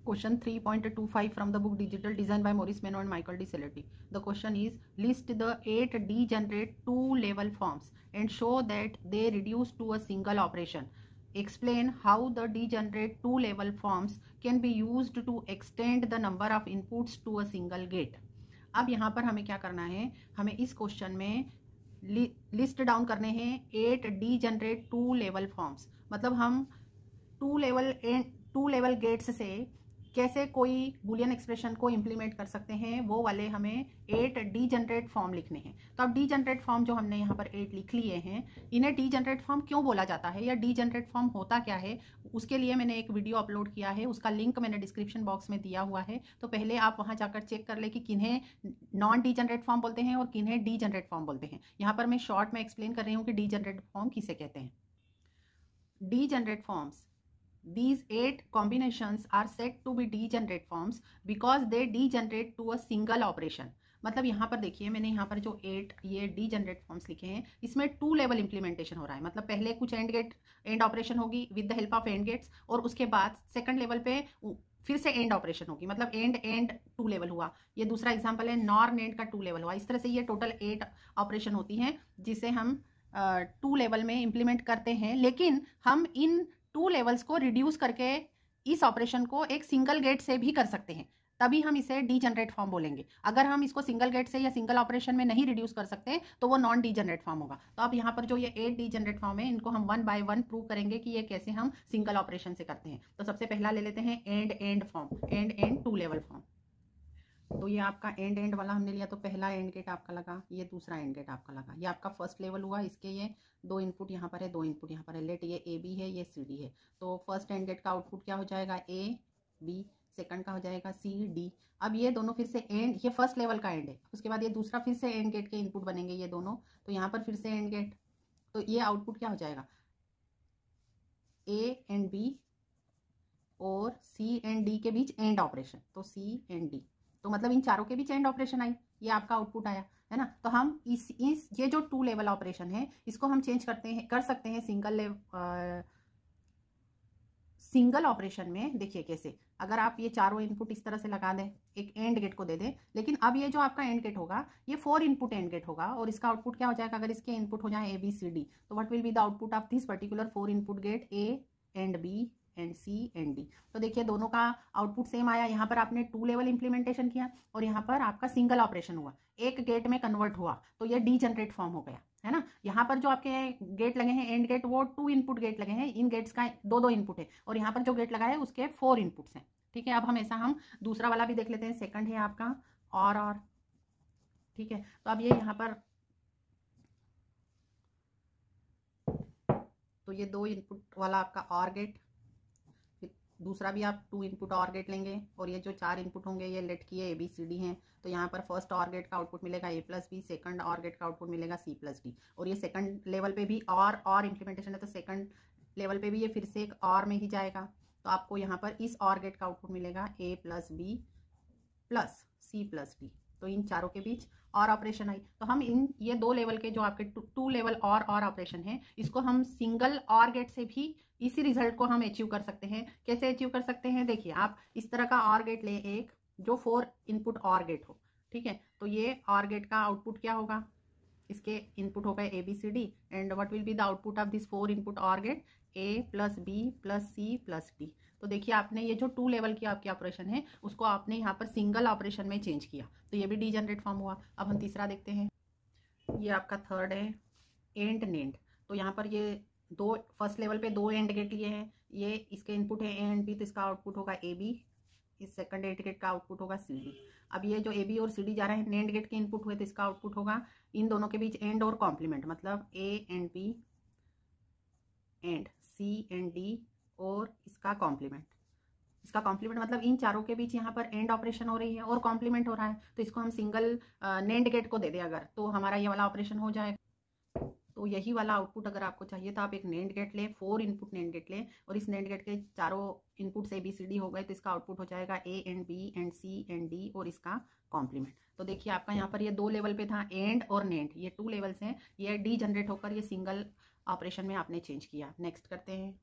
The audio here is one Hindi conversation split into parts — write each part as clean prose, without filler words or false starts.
Question 3.25 from the book Digital Design by Maurice Meno and Michael D. Celletti. The question is, list the 8 degenerate two-level forms and show that they reduce to a single operation. Explain how the degenerate two-level forms can be used to extend the number of inputs to a single gate. अब यहाँ पर हमें क्या करना है, हमें इस क्वेश्चन में लिस्ट डाउन करने हैं 8 डीजनरेट टू लेवल फॉर्म्स। मतलब हम टू लेवल गेट्स से कैसे कोई बुलियन एक्सप्रेशन को इंप्लीमेंट कर सकते हैं, वो वाले हमें 8 डीजनरेट फॉर्म लिखने हैं। तो अब डीजनरेट फॉर्म जो हमने यहाँ पर 8 लिख लिए हैं, इन्हें डीजनरेट फॉर्म क्यों बोला जाता है या डीजनरेट फॉर्म होता क्या है, उसके लिए मैंने एक वीडियो अपलोड किया है, उसका लिंक मैंने डिस्क्रिप्शन बॉक्स में दिया हुआ है। तो पहले आप वहाँ जाकर चेक कर ले कि किन्हें नॉन डीजनरेट फॉर्म बोलते हैं और किन्हें डीजनरेट फॉर्म बोलते हैं। यहाँ पर मैं शॉर्ट में एक्सप्लेन कर रही हूँ कि डीजनरेट फॉर्म किसे कहते हैं। Degenerate forms, these 8 combinations are said to be degenerate forms because they degenerate to a single operation। मतलब यहाँ पर देखिए, मैंने यहाँ पर जो 8 ये डीजनरेट फॉर्म्स लिखे हैं, इसमें टू लेवल इंप्लीमेंटेशन हो रहा है। मतलब पहले कुछ एंड ऑपरेशन होगी with the help of and gates, और उसके बाद सेकंड लेवल पे फिर से एंड ऑपरेशन होगी। मतलब एंड टू लेवल हुआ। ये दूसरा एग्जाम्पल है, नॉर एंड का टू लेवल हुआ। इस तरह से ये टोटल 8 ऑपरेशन होती हैं जिसे हम टू लेवल में इंप्लीमेंट करते हैं। लेकिन हम इन टू लेवल्स को रिड्यूस करके इस ऑपरेशन को एक सिंगल गेट से भी कर सकते हैं, तभी हम इसे डीजनरेट फॉर्म बोलेंगे। अगर हम इसको सिंगल गेट से या सिंगल ऑपरेशन में नहीं रिड्यूस कर सकते तो वो नॉन डीजनरेट फॉर्म होगा। तो अब यहाँ पर जो ये 8 डीजनरेट फॉर्म है, इनको हम 1 बाय 1 प्रूव करेंगे कि ये कैसे हम सिंगल ऑपरेशन से करते हैं। तो सबसे पहला ले लेते हैं and form, and two level form. तो ये आपका एंड वाला हमने लिया, तो पहला एंड गेट आपका लगा, ये दूसरा एंड गेट आपका लगा। ये आपका फर्स्ट लेवल हुआ। इसके ये 2 इनपुट यहाँ पर है, 2 इनपुट यहाँ पर है। लेट ये ए बी है, ये सी डी है। तो फर्स्ट एंड गेट का आउटपुट क्या हो जाएगा, ए बी। सेकंड का हो जाएगा सी डी। अब ये दोनों फिर से एंड, ये फर्स्ट लेवल का एंड है। उसके बाद ये दूसरा फिर से एंड गेट के इनपुट बनेंगे ये दोनों। तो यहाँ पर फिर से एंड गेट, तो ये आउटपुट क्या हो जाएगा, ए एंड बी और सी एंड डी के बीच एंड ऑपरेशन, तो सी एंड डी। तो मतलब इन चारों के बीच एंड ऑपरेशन आई, ये आपका आउटपुट आया है ना। तो हम इस ये जो टू लेवल ऑपरेशन है, इसको हम चेंज कर सकते हैं सिंगल ऑपरेशन में। देखिए कैसे, अगर आप ये चारों इनपुट इस तरह से लगा दें, एक एंड गेट को दे दें, लेकिन अब ये जो आपका एंड गेट होगा ये 4 इनपुट एंड गेट होगा, और इसका आउटपुट क्या हो जाएगा, अगर इसके इनपुट हो जाए ए बी सी डी, तो what will be the output of this particular 4 input gate, A and B and C and D. तो देखिए दोनों का आउटपुट सेम आया। यहाँ पर आपने टू लेवल इंप्लीमेंटेशन किया और यहाँ पर आपका सिंगल ऑपरेशन हुआ, एक गेट में कन्वर्ट हुआ, तो ये डीजनरेट फॉर्म हो गया है ना। यहाँ पर जो आपके गेट लगे हैं एंड गेट, वो 2 इनपुट गेट लगे हैं। इन गेट्स का 2 इनपुट है, और यहाँ पर जो गेट लगा है उसके 4 इनपुट्स हैं। ठीक है, अब हम दूसरा वाला भी देख लेते हैं। सेकंड है आपका और ठीक है। तो अब ये यहाँ पर तो ये 2 इनपुट वाला आपका और गेट, दूसरा भी आप 2 इनपुट और गेट लेंगे, और ये जो 4 इनपुट होंगे ये लेट किए ए बी सी डी हैं। तो यहाँ पर फर्स्ट और गेट का आउटपुट मिलेगा ए प्लस बी, सेकंड और गेट का आउटपुट मिलेगा सी प्लस डी। और ये सेकंड लेवल पे भी और इंप्लीमेंटेशन है, तो सेकंड लेवल पे भी ये फिर से एक और में ही जाएगा। तो आपको यहाँ पर इस और गेट का आउटपुट मिलेगा A plus B plus C plus D. तो इन चारों के बीच और ऑपरेशन आई। तो हम ये 2 लेवल के जो आपके टू लेवल और ऑपरेशन है, इसको हम सिंगल और गेट से भी इसी रिजल्ट को हम अचीव कर सकते हैं। कैसे अचीव कर सकते हैं, देखिए आप इस तरह का और गेट ले, एक जो 4 इनपुट और गेट हो। ठीक है, तो ये और गेट का आउटपुट क्या होगा, इसके इनपुट हो गए A B C D, and what will be the output of this 4 input OR gate, A plus B plus C plus D. तो देखिए आपने ये जो 2 लेवल की आपकी ऑपरेशन है, उसको आपने यहाँ पर सिंगल ऑपरेशन में चेंज किया, तो ये भी डीजनरेट फॉर्म हुआ। अब हम तीसरा देखते हैं। ये आपका थर्ड है एंड नेंड। तो यहाँ पर ये फर्स्ट लेवल पे 2 एंड गेट लिए हैं, ये इसके इनपुट है ए एंड बी, तो इसका आउटपुट होगा ए बी। इस सेकंड एंड गेट का आउटपुट होगा सी डी। अब ये जो ए बी और सी डी जा रहे हैं, नेंड गेट के इनपुट हुए, तो इसका आउटपुट होगा इन दोनों के बीच एंड और कॉम्प्लीमेंट, मतलब A and B and C and D और इसका कॉम्प्लीमेंट। इसका कॉम्प्लीमेंट मतलब इन चारों के बीच यहाँ पर एंड ऑपरेशन हो रही है और कॉम्प्लीमेंट हो रहा है, तो इसको हम सिंगल नेंड गेट को दे दें अगर, तो हमारा ये वाला ऑपरेशन हो जाएगा। तो यही वाला आउटपुट अगर आपको चाहिए तो आप एक नेंड गेट लें, 4 इनपुट नेंड गेट लें, और इस नेंड गेट के चारों इनपुट से बी सी डी हो गए, तो इसका आउटपुट हो जाएगा A and B and C and D और इसका कॉम्प्लीमेंट। तो देखिए आपका यहाँ पर ये 2 लेवल पे था एंड और नेंड, ये 2 लेवल्स हैं, ये डी जनरेट होकर ये सिंगल ऑपरेशन में आपने चेंज किया। नेक्स्ट करते हैं।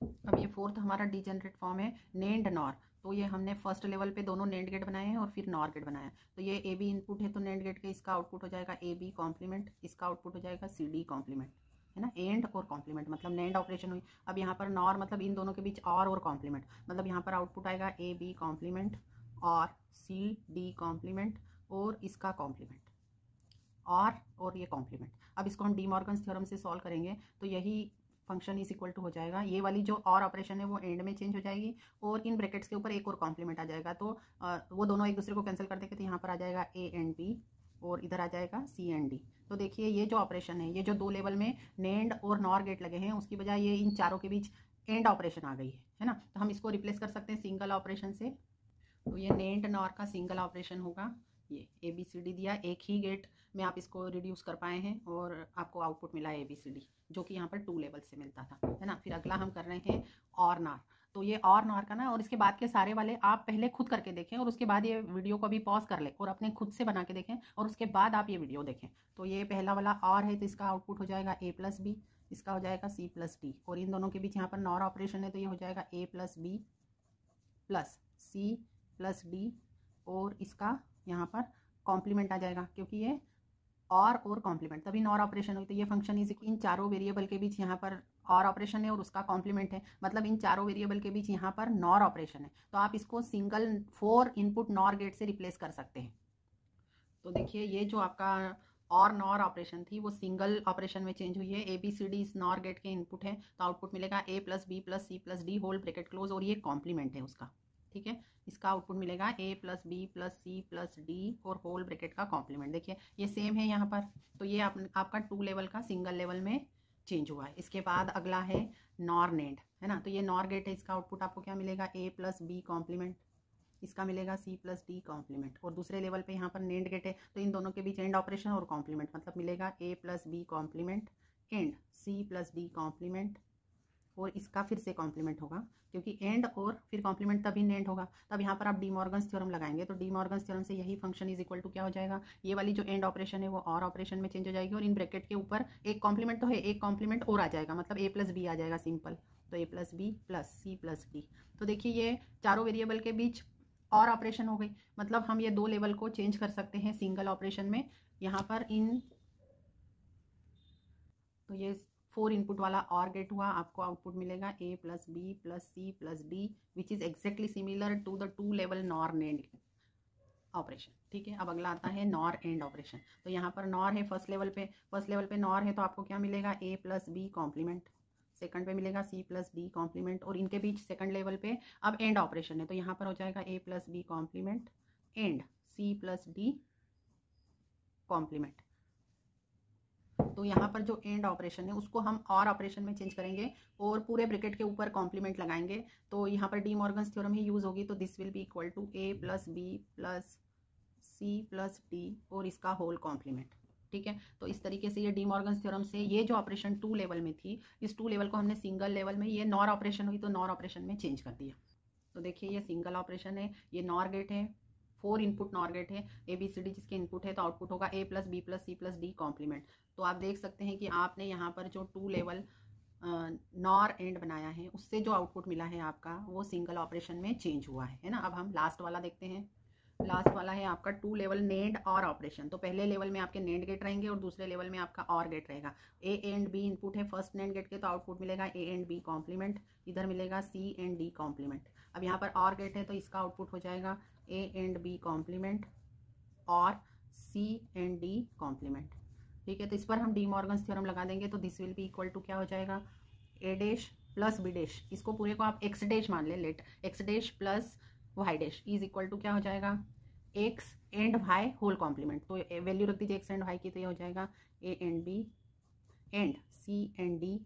अब ये फोर्थ हमारा डीजेनरेट फॉर्म है नेंड नॉर। तो ये हमने फर्स्ट लेवल पे दोनों नेंड गेट बनाए हैं और फिर नॉर गेट बनाया है। तो ये ए बी इनपुट है तो नेंड गेट के इसका आउटपुट हो जाएगा ए बी कॉम्प्लीमेंट, इसका आउटपुट हो जाएगा सी डी कॉम्प्लीमेंट, है ना। एंड और कॉम्प्लीमेंट मतलब नेंड ऑपरेशन हुई। अब यहाँ पर नॉर मतलब इन दोनों के बीच और कॉम्प्लीमेंट, मतलब यहाँ पर आउटपुट आएगा ए बी कॉम्प्लीमेंट और सी डी कॉम्प्लीमेंट और इसका कॉम्प्लीमेंट और ये कॉम्प्लीमेंट। अब इसको हम डी मॉर्गन्स थ्योरम से सॉल्व करेंगे तो यही फंक्शन इज इक्वल टू हो जाएगा, ये वाली जो और ऑपरेशन है वो एंड में चेंज हो जाएगी और इन ब्रैकेट्स के ऊपर एक और कॉम्प्लीमेंट आ जाएगा। तो वो दोनों एक दूसरे को कैंसिल कर देंगे तो यहाँ पर आ जाएगा ए एंड बी और इधर आ जाएगा सी एंड डी। तो देखिए ये जो ऑपरेशन है, ये जो दो लेवल में नेंड और नॉर गेट लगे हैं उसकी बजाय ये इन चारों के बीच एंड ऑपरेशन आ गई है ना। तो हम इसको रिप्लेस कर सकते हैं सिंगल ऑपरेशन से। तो ये नेंड नॉर का सिंगल ऑपरेशन होगा। ये ए बी सी डी दिया, एक ही गेट में आप इसको रिड्यूस कर पाए हैं और आपको आउटपुट मिला ए बी सी डी, जो कि यहाँ पर 2 लेवल से मिलता था, है ना। फिर अगला हम कर रहे हैं और नॉर। तो ये और नॉर का ना, और इसके बाद के सारे वाले आप पहले खुद करके देखें और उसके बाद ये वीडियो को भी पॉज कर ले और अपने खुद से बना के देखें और उसके बाद आप ये वीडियो देखें। तो ये पहला वाला और है तो इसका आउटपुट हो जाएगा ए प्लस बी, इसका हो जाएगा सी प्लस डी, और इन दोनों के बीच यहाँ पर नॉर ऑपरेशन है तो ये हो जाएगा A plus B plus C plus D और इसका यहाँ पर कॉम्प्लीमेंट आ जाएगा क्योंकि ये और कॉम्प्लीमेंट तभी नॉर ऑपरेशन हुई। तो ये फंक्शन इज इन चारों वेरिएबल के बीच यहाँ पर और ऑपरेशन है और उसका कॉम्प्लीमेंट है, मतलब इन चारों वेरिएबल के बीच यहाँ पर नॉर ऑपरेशन है। तो आप इसको सिंगल 4 इनपुट नॉर गेट से रिप्लेस कर सकते हैं। तो देखिए ये जो आपका और नॉर ऑपरेशन थी वो सिंगल ऑपरेशन में चेंज हुई है। ए बी सी डी इस नॉर गेट के इनपुट है तो आउटपुट मिलेगा A plus B plus C plus D whole bracket close, और ये कॉम्प्लीमेंट है उसका, ठीक है। इसका आउटपुट मिलेगा A plus B plus C plus D और होल ब्रैकेट का कॉम्प्लीमेंट। देखिए ये सेम है यहाँ पर। तो ये आपका 2 लेवल का सिंगल लेवल में चेंज हुआ है। इसके बाद अगला है नॉर नेंड, है ना। तो ये नॉर गेट है, इसका आउटपुट आपको क्या मिलेगा ए प्लस बी कॉम्प्लीमेंट, इसका मिलेगा सी प्लस डी कॉम्प्लीमेंट, और दूसरे लेवल पे यहाँ पर नेंड गेट है तो इन दोनों के बीच एंड ऑपरेशन और कॉम्प्लीमेंट, मतलब मिलेगा A plus B complement and C plus D complement, और इसका फिर से कॉम्प्लीमेंट होगा क्योंकि एंड और फिर कॉम्प्लीमेंट तभी एंड होगा। तब यहाँ पर आप डी मॉर्गन्स थ्योरम लगाएंगे तो डी मॉर्गन्स थ्योरम से यही फंक्शन इज इक्वल टू क्या हो जाएगा, ये वाली जो एंड ऑपरेशन है वो और ऑपरेशन में चेंज हो जाएगी और इन ब्रैकेट के ऊपर एक कॉम्प्लीमेंट तो है, एक कॉम्प्लीमेंट और आ जाएगा, मतलब ए प्लस बी आ जाएगा सिंपल। तो A plus B plus C plus D. तो देखिए ये चारों वेरिएबल के बीच और ऑपरेशन हो गई, मतलब हम ये 2 लेवल को चेंज कर सकते हैं सिंगल ऑपरेशन में। यहाँ पर इन तो ये 4 इनपुट वाला और गेट हुआ, आपको आउटपुट मिलेगा A plus B plus C plus D which is exactly similar to the 2 level NOR NAND operation, ठीक है। अब अगला आता है नॉर एंड ऑपरेशन। तो यहाँ पर नॉर है फर्स्ट लेवल पे नॉर है तो आपको क्या मिलेगा A plus B complement, second पे मिलेगा सी प्लस डी कॉम्प्लीमेंट, और इनके बीच सेकंड लेवल पे अब एंड ऑपरेशन है तो यहाँ पर हो जाएगा A plus B complement and C plus D complement. तो यहाँ पर जो एंड ऑपरेशन है उसको हम और ऑपरेशन में चेंज करेंगे और पूरे ब्रैकेट के ऊपर कॉम्प्लीमेंट लगाएंगे। तो यहाँ पर डी मॉर्गन्स थ्योरम ही यूज होगी। तो this will be equal to A plus B plus C plus D और इसका होल कॉम्प्लीमेंट, ठीक है। तो इस तरीके से ये डी मॉर्गन्स थ्योरम से ये जो ऑपरेशन 2 लेवल में थी, इस 2 लेवल को हमने सिंगल लेवल में, ये नॉर ऑपरेशन हुई तो नॉर ऑपरेशन में चेंज कर दिया। तो देखिए ये सिंगल ऑपरेशन है, ये नॉर गेट है, 4 इनपुट नॉर गेट है, ए बी सी डी जिसके इनपुट है तो आउटपुट होगा A plus B plus C plus D complement. तो आप देख सकते हैं कि आपने यहाँ पर जो 2 लेवल नॉर एंड बनाया है उससे जो आउटपुट मिला है आपका वो सिंगल ऑपरेशन में चेंज हुआ है ना। अब हम लास्ट वाला देखते हैं। लास्ट वाला है आपका 2 लेवल नेंड और ऑपरेशन। तो पहले लेवल में आपके नेंड गेट रहेंगे और दूसरे लेवल में आपका और गेट रहेगा। ए एंड बी इनपुट है फर्स्ट नेंड गेट के तो आउटपुट मिलेगा ए एंड बी कॉम्प्लीमेंट, इधर मिलेगा सी एंड डी कॉम्प्लीमेंट। अब यहाँ पर और गेट है तो इसका आउटपुट हो जाएगा ए एंड बी कॉम्प्लीमेंट और सी एंड डी कॉम्प्लीमेंट, ठीक है। तो इस पर हम डी मॉर्गन्स थ्योरम लगा देंगे तो this will be equal to क्या हो जाएगा, A dash plus B dash, इसको पूरे को आप एक्स डैश मान ले, let X dash plus Y dash is equal to क्या हो जाएगा, X and Y whole complement. तो वैल्यू रख दीजिए एक्स एंड वाई की, तो ये हो जाएगा A and B and C and D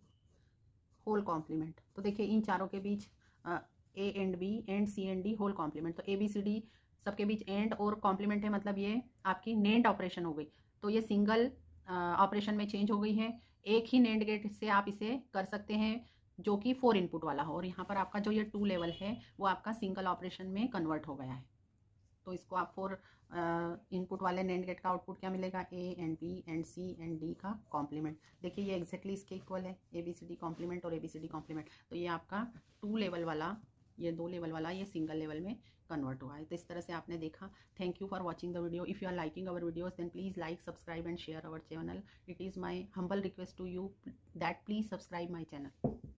whole complement. तो देखिए इन चारों के बीच A and B and C and D whole complement, तो ए बी सी डी सबके बीच एंड और कॉम्प्लीमेंट है, मतलब ये आपकी नेंड ऑपरेशन हो गई। तो ये सिंगल ऑपरेशन में चेंज हो गई है। एक ही नेंड गेट से आप इसे कर सकते हैं जो कि 4 इनपुट वाला हो, और यहाँ पर आपका जो ये 2 लेवल है वो आपका सिंगल ऑपरेशन में कन्वर्ट हो गया है। तो इसको आप फोर इनपुट वाले NAND गेट का आउटपुट क्या मिलेगा, A and B and C and D का कॉम्प्लीमेंट। देखिए ये एग्जैक्टली इसके इक्वल है, ABCD कॉम्प्लीमेंट और ABCD कॉम्प्लीमेंट। तो ये आपका 2 लेवल वाला, ये 2 लेवल वाला, ये सिंगल लेवल में कन्वर्ट हुआ है। तो इस तरह से आपने देखा। Thank you for watching the video. If you are liking our videos then please like, subscribe and share our channel. It is my humble request to you that please subscribe my channel.